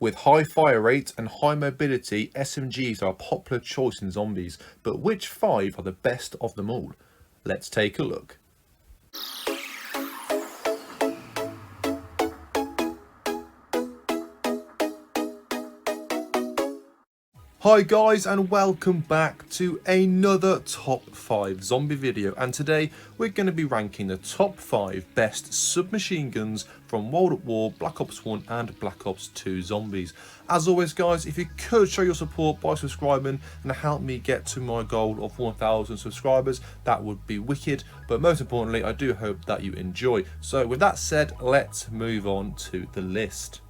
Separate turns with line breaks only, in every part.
With high fire rate and high mobility, SMGs are a popular choice in zombies, but which 5 are the best of them all? Let's take a look. Hi guys, and welcome back to another top 5 zombie video, and today we're going to be ranking the top 5 best submachine guns from World at War, Black Ops 1 and Black Ops 2 zombies. As always guys, if you could show your support by subscribing and help me get to my goal of 1,000 subscribers, that would be wicked, but most importantly I do hope that you enjoy. So with that said, let's move on to the list.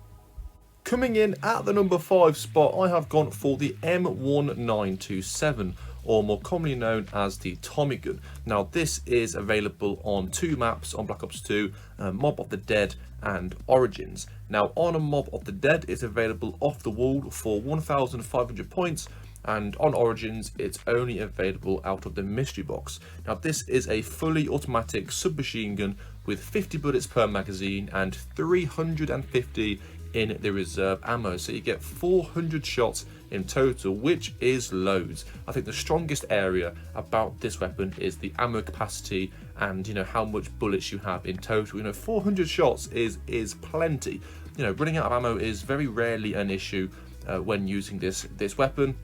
Coming in at the number 5 spot, I have gone for the M1927, or more commonly known as the Tommy gun. Now this is available on 2 maps on Black Ops 2, Mob of the Dead and Origins. Now on a Mob of the Dead it's available off the wall for 1,500 points, and on Origins it's only available out of the mystery box. Now this is a fully automatic submachine gun with 50 bullets per magazine and 350 in the reserve ammo, so you get 400 shots in total, which is loads. I think the strongest area about this weapon is the ammo capacity and how much bullets you have in total. 400 shots is plenty. Running out of ammo is very rarely an issue when using this weapon,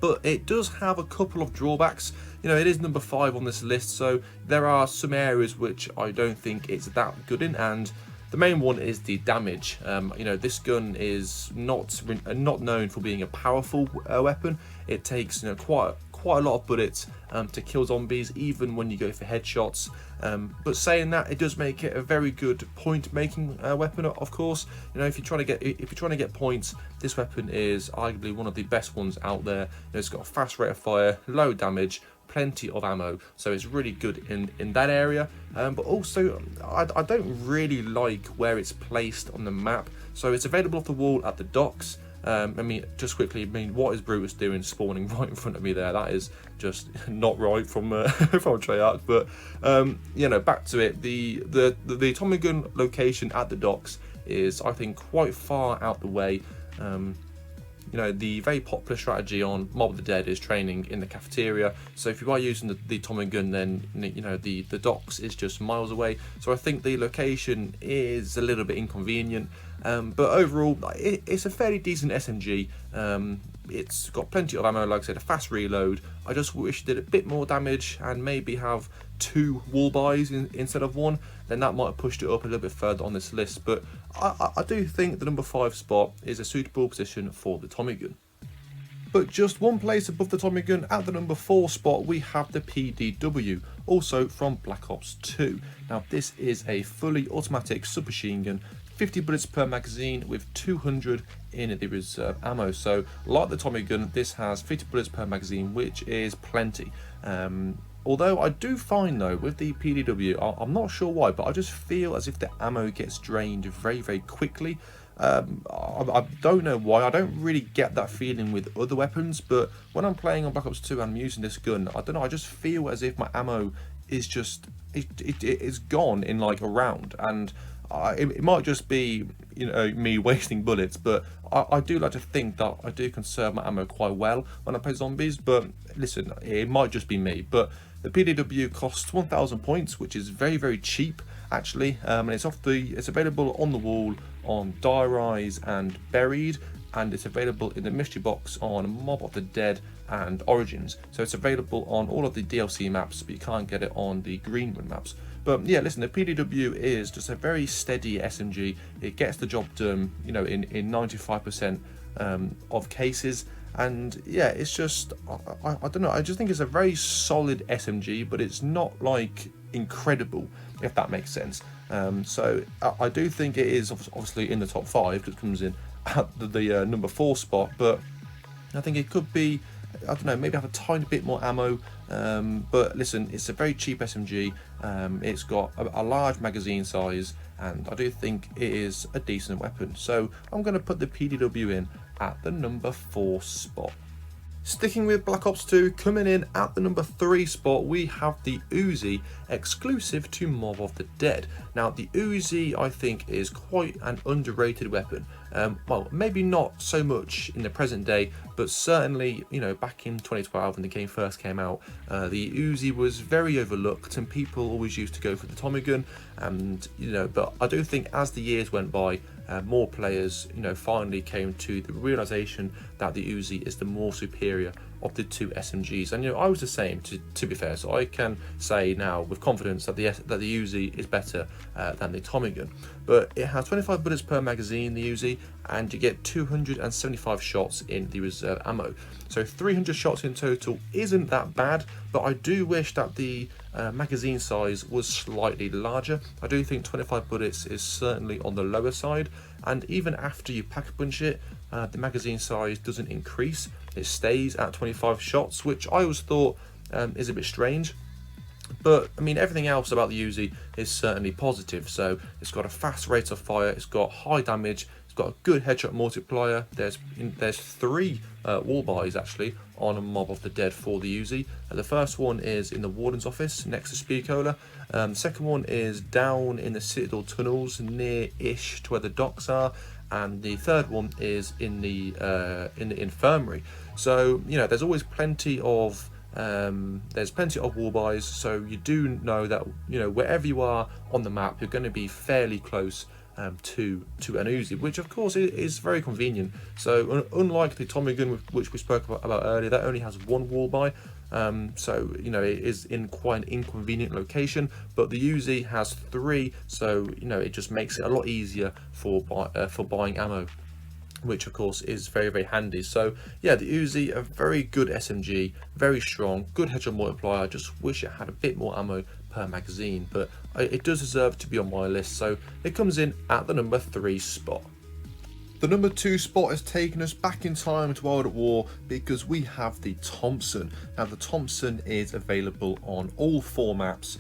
but it does have a couple of drawbacks. It is number 5 on this list, so there are some areas which I don't think it's that good in, and the main one is the damage. This gun is not known for being a powerful weapon. It takes quite a lot of bullets to kill zombies, even when you go for headshots. But saying that, it does make it a very good point-making weapon. Of course, if you're trying to get points, this weapon is arguably one of the best ones out there. It's got a fast rate of fire, low damage, plenty of ammo, so it's really good in that area. But also I don't really like where it's placed on the map. So it's available off the wall at the docks. Just quickly, what is Brutus doing spawning right in front of me there? That is just not right from from Treyarch. But back to it, the Tommy gun location at the docks is, I think, quite far out the way. The very popular strategy on Mob of the Dead is training in the cafeteria. So if you are using the Tommy gun, then the docks is just miles away. So I think the location is a little bit inconvenient. But overall, it's a fairly decent SMG. It's got plenty of ammo, like I said, a fast reload. I just wish it did a bit more damage and maybe have 2 wall buys instead of 1. Then that might have pushed it up a little bit further on this list. But I do think the number 5 spot is a suitable position for the Tommy gun. But just one place above the Tommy gun, at the number 4 spot, we have the PDW, also from Black Ops 2. Now this is a fully automatic submachine gun, 50 bullets per magazine with 200 in the reserve ammo. So like the Tommy gun, this has 50 bullets per magazine, which is plenty. Although I do find though with the PDW, I'm not sure why, but I just feel as if the ammo gets drained very, very quickly. I don't know why. I don't really get that feeling with other weapons, but when I'm playing on Black Ops 2 and I'm using this gun, I don't know, I just feel as if my ammo is just it's gone in like a round. And it might just be me wasting bullets, but I do like to think that I do conserve my ammo quite well when I play zombies. But listen, it might just be me, but the PDW costs 1,000 points, which is very, very cheap actually, and it's available on the wall on Die Rise and Buried, and it's available in the mystery box on Mob of the Dead and Origins. So it's available on all of the DLC maps, but you can't get it on the Green Run maps. But yeah, listen, the PDW is just a very steady SMG. It gets the job done, in 95% of cases. And yeah, it's just, I don't know, I just think it's a very solid SMG, but it's not like incredible, if that makes sense. So I do think it is obviously in the top 5, because it comes in at the number 4 spot, but I think it could be, I don't know, maybe have a tiny bit more ammo. But listen, it's a very cheap SMG. It's got a large magazine size, and I do think it is a decent weapon. So I'm going to put the PDW in at the number 4 spot. Sticking with Black Ops 2, coming in at the number 3 spot, we have the Uzi, exclusive to Mob of the Dead. Now, the Uzi, I think, is quite an underrated weapon. Well, maybe not so much in the present day, but certainly, you know, back in 2012 when the game first came out, the Uzi was very overlooked, and people always used to go for the Tommy gun. And you know, but I do think as the years went by, more players, you know, finally came to the realization that the Uzi is the more superior of the two SMGs. And you know, I was the same, to be fair, so I can say now with confidence that the Uzi is better than the Tommy gun. But it has 25 bullets per magazine, the Uzi, and you get 275 shots in the reserve ammo. So 300 shots in total isn't that bad, but I do wish that the magazine size was slightly larger. I do think 25 bullets is certainly on the lower side, and even after you pack a punch it, the magazine size doesn't increase. It stays at 25 shots, which I always thought is a bit strange. But I mean, everything else about the Uzi is certainly positive. So it's got a fast rate of fire, it's got high damage, it's got a good headshot multiplier. There's 3 wall buys actually on a Mob of the Dead for the Uzi. The first one is in the Warden's office next to Speakola. The second one is down in the Citadel tunnels near-ish to where the docks are, and the third one is in the infirmary. So you know, there's always plenty of wall buys, so you do know that, you know, wherever you are on the map, you're going to be fairly close to an Uzi, which of course is very convenient. So unlike the Tommy gun, which we spoke about earlier, that only has 1 wall buy. So you know, it is in quite an inconvenient location, but the Uzi has 3, so you know, it just makes it a lot easier for buying ammo, which of course is very, very handy. So yeah, the Uzi, a very good SMG, very strong, good headshot multiplier. I just wish it had a bit more ammo per magazine, but it does deserve to be on my list, so it comes in at the number 3 spot. The number 2 spot has taken us back in time to World at War, because we have the Thompson. Now the Thompson is available on all 4 maps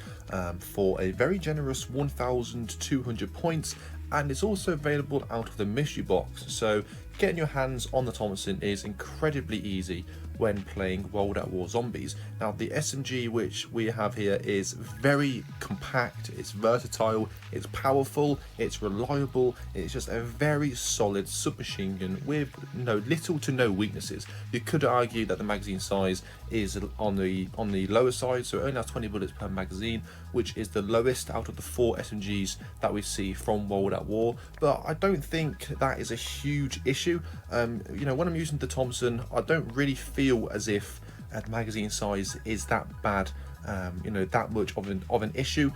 for a very generous 1,200 points, and it's also available out of the mystery box. So getting your hands on the Thompson is incredibly easy when playing World at War Zombies. Now the SMG which we have here is very compact, it's versatile, it's powerful, it's reliable, it's just a very solid submachine gun with little to no weaknesses. You could argue that the magazine size is on the lower side, so it only has 20 bullets per magazine, which is the lowest out of the 4 SMGs that we see from World at War, but I don't think that is a huge issue. You know, when I'm using the Thompson, I don't really feel as if the magazine size is that bad, you know, that much of an issue.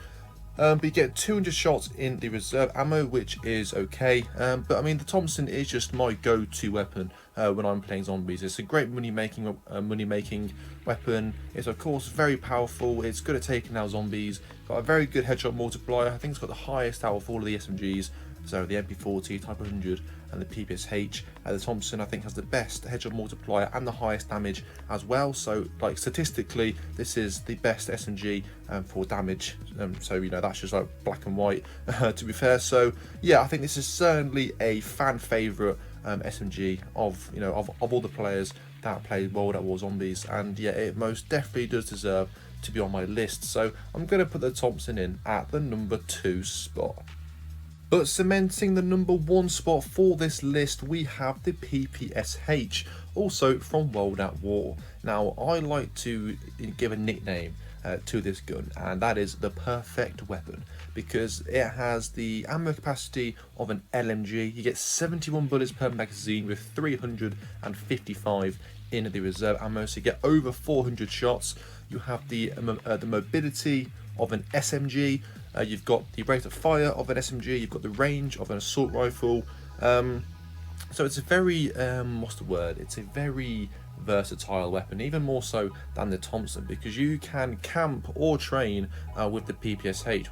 But you get 200 shots in the reserve ammo, which is okay. But I mean, the Thompson is just my go-to weapon when I'm playing zombies. It's a great money-making weapon. It's of course very powerful. It's good at taking out zombies. Got a very good headshot multiplier. I think it's got the highest out of all of the SMGs. So the MP40, Type 100, and the PPSh. The Thompson, I think, has the best headshot multiplier and the highest damage as well. So, like, statistically, this is the best SMG for damage. So you know, that's just like black and white, to be fair. So yeah, I think this is certainly a fan favorite SMG of all the players that played World at War Zombies, and yeah, it most definitely does deserve to be on my list. So I'm going to put the Thompson in at the number 2 spot. But cementing the number 1 spot for this list, we have the PPSh, also from World at War. Now, I like to give a nickname to this gun, and that is the perfect weapon, because it has the ammo capacity of an LMG. You get 71 bullets per magazine with 355 in the reserve ammo, so you get over 400 shots. You have the mobility of an SMG. You've got the rate of fire of an SMG, you've got the range of an assault rifle. So it's a very, it's a very versatile weapon, even more so than the Thompson, because you can camp or train with the PPSh,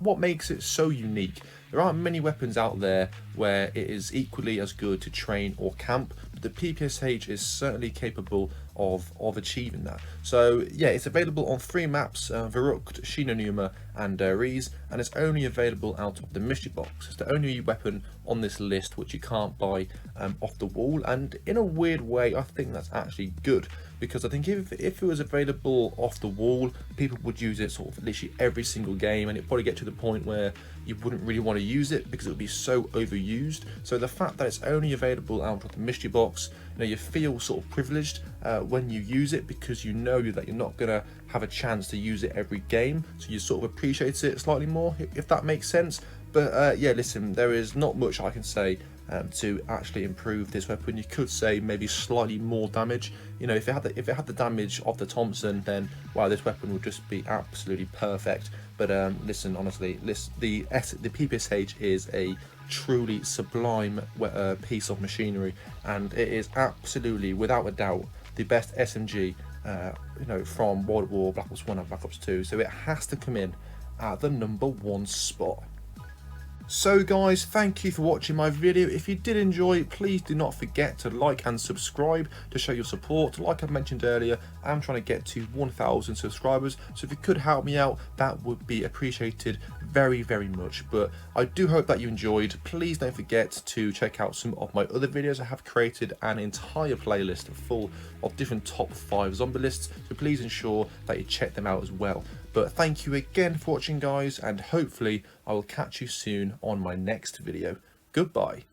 what makes it so unique. There aren't many weapons out there where it is equally as good to train or camp, but the PPSh is certainly capable of achieving that. So yeah, it's available on 3 maps, Verrucht, Shinonuma and Riese, and it's only available out of the mystery box. It's the only weapon on this list which you can't buy off the wall, and in a weird way I think that's actually good, because I think if it was available off the wall, people would use it sort of literally every single game, and it'd probably get to the point where you wouldn't really want to use it because it would be so overused. So the fact that it's only available out of the mystery box, you know, you feel sort of privileged when you use it, because you know that you're not gonna have a chance to use it every game, so you sort of appreciate it slightly more, if that makes sense. But yeah, listen, there is not much I can say to actually improve this weapon. You could say maybe slightly more damage. You know, if it had the damage of the Thompson, then wow, this weapon would just be absolutely perfect. But listen, honestly, the PPSh is a truly sublime piece of machinery, and it is absolutely, without a doubt, the best SMG you know, from World at War, Black Ops 1 and Black Ops 2. So it has to come in at the #1 spot. So guys, thank you for watching my video. If you did enjoy, please do not forget to like and subscribe to show your support. Like I mentioned earlier, I'm trying to get to 1,000 subscribers, so if you could help me out, that would be appreciated very, very much. But I do hope that you enjoyed. Please don't forget to check out some of my other videos. I have created an entire playlist full of different top 5 zombie lists, so please ensure that you check them out as well. But thank you again for watching, guys, and hopefully I will catch you soon on my next video. Goodbye.